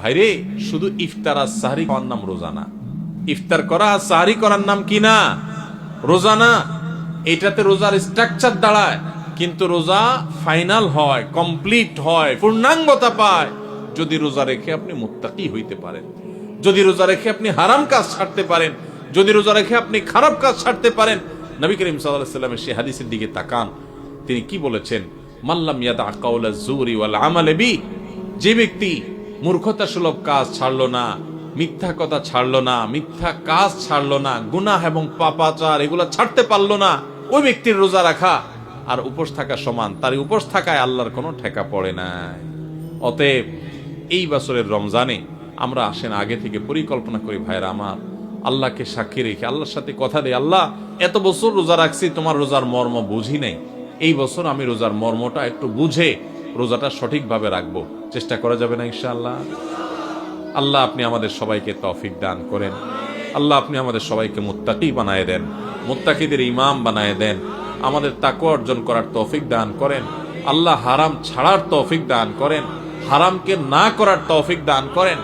ভাইরে, শুধু ইফতার আর সাহরি খাওয়ার নাম রোজা না। ইফতার করা আর সাহরি করার নাম কি না? রোজা না। এটাতে রোজার স্ট্রাকচার দাঁড়ায়, কিন্তু রোজা ফাইনাল হয়, কমপ্লিট হয়, পূর্ণাঙ্গতা পায় যদি রোজা রেখে আপনি মুত্তাকি হইতে পারেন, যদি রোজা রেখে আপনি হারাম কাজ ছাড়তে পারেন, যদি রোজা রেখে আপনি খারাপ কাজ ছাড়তে পারেন। নবী করিম সাল্লাল্লাহু আলাইহি ওয়াসাল্লামের সেই হাদিসের দিকে তাকান, তিনি কি বলেছেন? মাল্লাম ইয়াদা কাওলা যুরি ওয়াল আমাল বি, যে ব্যক্তি মূর্খতাসুলভ কাজ ছাড়লো না, মিথ্যা কথা ছাড়লো না, মিথ্যা কাজ ছাড়লো না, গুনাহ এবং পাপাচার এগুলা ছাড়তে পারলো না, ওই ব্যক্তির রোজা রাখা আর উপোস থাকা সমান। তার উপোস থাকায় আল্লাহর কোনো ঠেকা পড়ে নাই। অতএব এই বছরের রমজানে আমরা আসেন আগে থেকে পরিকল্পনা করি, ভাইরা আমার, আল্লাহকে সাক্ষী রেখে আল্লাহর সাথে কথা দেই, আল্লাহ এত বছর রোজা রাখছি, তোমার রোজার মর্ম বুঝি নাই, এই বছর আমি রোজার মর্মটা একটু বুঝে রোজাটা সঠিকভাবে রাখবো। চেষ্টা করা যাবে না ইনশাআল্লাহ? আল্লাহ আপনি আমাদের সবাইকে তৌফিক দান করেন। আল্লাহ আপনি আমাদের সবাইকে মুত্তাকি বানায় দেন, মুত্তাকিদের ইমাম বানায় দেন, আমাদের তাকওয়া অর্জন করার তৌফিক দান করেন। আল্লাহ হারাম ছাড়ার তৌফিক দান করেন, হারামকে না করার তৌফিক দান করেন।